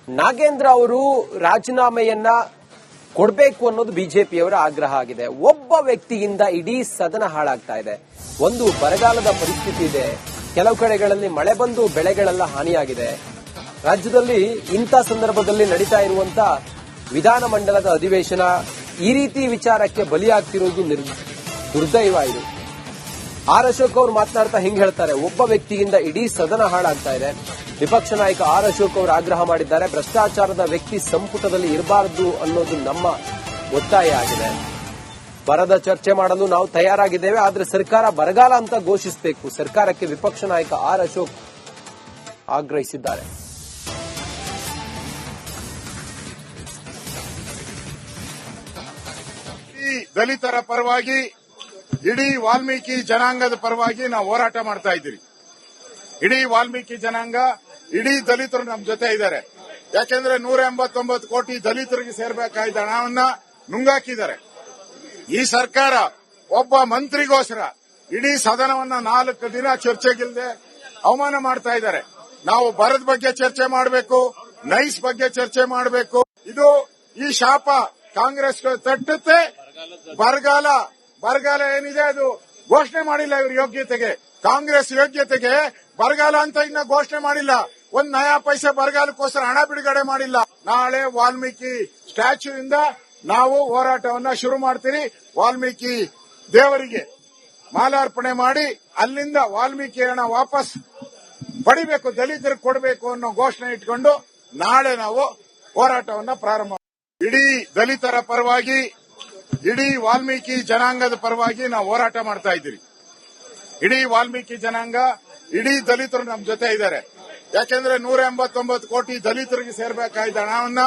ನಾಗೇಂದ್ರ ಅವರು ರಾಜೀನಾಮೆಯನ್ನ ಕೊಡಬೇಕು ಅನ್ನೋದು ಬಿಜೆಪಿಯವರ ಆಗ್ರಹ ಆಗಿದೆ. ಒಬ್ಬ ವ್ಯಕ್ತಿಯಿಂದ ಇಡೀ ಸದನ ಹಾಳಾಗ್ತಾ ಇದೆ. ಒಂದು ಬರಗಾಲದ ಪರಿಸ್ಥಿತಿ ಇದೆ, ಕೆಲವು ಕಡೆಗಳಲ್ಲಿ ಮಳೆ ಬಂದು ಬೆಳೆಗಳೆಲ್ಲ ಹಾನಿಯಾಗಿದೆ. ರಾಜ್ಯದಲ್ಲಿ ಇಂಥ ಸಂದರ್ಭದಲ್ಲಿ ನಡೀತಾ ಇರುವಂತ ವಿಧಾನಮಂಡಲದ ಅಧಿವೇಶನ ಈ ರೀತಿ ವಿಚಾರಕ್ಕೆ ಬಲಿಯಾಗ್ತಿರೋದು ದುರ್ದೈವ. ಇದು ಆರ್ ಅಶೋಕ್ ಅವರು ಮಾತನಾಡ್ತಾ ಹಿಂಗ್ ಹೇಳ್ತಾರೆ, ಒಬ್ಬ ವ್ಯಕ್ತಿಯಿಂದ ಇಡೀ ಸದನ ಹಾಳಾಗ್ತಾ ಇದೆ. ವಿಪಕ್ಷ ನಾಯಕ ಆರ್ ಅಶೋಕ್ ಅವರು ಆಗ್ರಹ ಮಾಡಿದ್ದಾರೆ. ಭ್ರಷ್ಟಾಚಾರದ ವ್ಯಕ್ತಿ ಸಂಪುಟದಲ್ಲಿ ಇರಬಾರದು ಅನ್ನೋದು ನಮ್ಮ ಒತ್ತಾಯ ಆಗಿದೆ. ಬರದ ಚರ್ಚೆ ಮಾಡಲು ನಾವು ತಯಾರಾಗಿದ್ದೇವೆ, ಆದರೆ ಸರ್ಕಾರ ಬರಗಾಲ ಅಂತ ಘೋಷಿಸಬೇಕು. ಸರ್ಕಾರಕ್ಕೆ ವಿಪಕ್ಷ ನಾಯಕ ಆರ್ ಅಶೋಕ್ ಆಗ್ರಹಿಸಿದ್ದಾರೆ. ದಲಿತರ ಪರವಾಗಿ ಇಡೀ ವಾಲ್ಮೀಕಿ ಜನಾಂಗದ ಪರವಾಗಿ ನಾವು ಹೋರಾಟ ಮಾಡ್ತಾ ಇದ್ದೀವಿ. ಇಡೀ ವಾಲ್ಮೀಕಿ ಜನಾಂಗ, ಇಡೀ ದಲಿತರು ನಮ್ಮ ಜೊತೆ ಇದ್ದಾರೆ. ಯಾಕೆಂದ್ರೆ 189 ಕೋಟಿ ದಲಿತರಿಗೆ ಸೇರ್ಬೇಕಾದ ಹಣವನ್ನ ನುಂಗಾಕಿದ್ದಾರೆ. ಈ ಸರ್ಕಾರ ಒಬ್ಬ ಮಂತ್ರಿಗೋಸ್ಕರ ಇಡೀ ಸದನವನ್ನ 4 ದಿನ ಚರ್ಚೆಗಿಲ್ಲದೆ ಅವಮಾನ ಮಾಡ್ತಾ ಇದ್ದಾರೆ. ನಾವು ಬರದ ಬಗ್ಗೆ ಚರ್ಚೆ ಮಾಡಬೇಕು, ನೈಸ್ ಬಗ್ಗೆ ಚರ್ಚೆ ಮಾಡಬೇಕು. ಇದು ಈ ಶಾಪ ಕಾಂಗ್ರೆಸ್ ತಟ್ಟುತ್ತೆ. ಬರಗಾಲ ಏನಿದೆ ಅದು ಘೋಷಣೆ ಮಾಡಿಲ್ಲ. ಇವ್ರ ಯೋಗ್ಯತೆಗೆ, ಕಾಂಗ್ರೆಸ್ ಯೋಗ್ಯತೆಗೆ ಬರಗಾಲ ಅಂತ ಇನ್ನ ಘೋಷಣೆ ಮಾಡಿಲ್ಲ. ಒಂದ್ ನಯಾ ಪೈಸೆ ಬರಗಾಲಕ್ಕೋಸ್ಕರ ಹಣ ಬಿಡುಗಡೆ ಮಾಡಿಲ್ಲ. ನಾಳೆ ವಾಲ್ಮೀಕಿ ಸ್ಟ್ಯಾಚ್ಯೂ ಇಂದ ನಾವು ಹೋರಾಟವನ್ನ ಶುರು ಮಾಡ್ತೀವಿ. ವಾಲ್ಮೀಕಿ ದೇವರಿಗೆ ಮಾಲಾರ್ಪಣೆ ಮಾಡಿ ಅಲ್ಲಿಂದ ವಾಲ್ಮೀಕಿ ಹಣ ವಾಪಸ್ ಪಡಿಬೇಕು, ದಲಿತರಿಗೆ ಕೊಡಬೇಕು ಅನ್ನೋ ಘೋಷಣೆ ಇಟ್ಕೊಂಡು ನಾಳೆ ನಾವು ಹೋರಾಟವನ್ನ ಪ್ರಾರಂಭ. ಇಡೀ ದಲಿತರ ಪರವಾಗಿ, ಇಡೀ ವಾಲ್ಮೀಕಿ ಜನಾಂಗದ ಪರವಾಗಿ ನಾವು ಹೋರಾಟ ಮಾಡ್ತಾ ಇದ್ದೀವಿ. ಇಡೀ ವಾಲ್ಮೀಕಿ ಜನಾಂಗ, ಇಡೀ ದಲಿತರು ನಮ್ಮ ಜೊತೆ ಇದ್ದಾರೆ. ಯಾಕೆಂದ್ರೆ 189 ಕೋಟಿ ದಲಿತರಿಗೆ ಸೇರ್ಬೇಕಾದ ಹಣವನ್ನ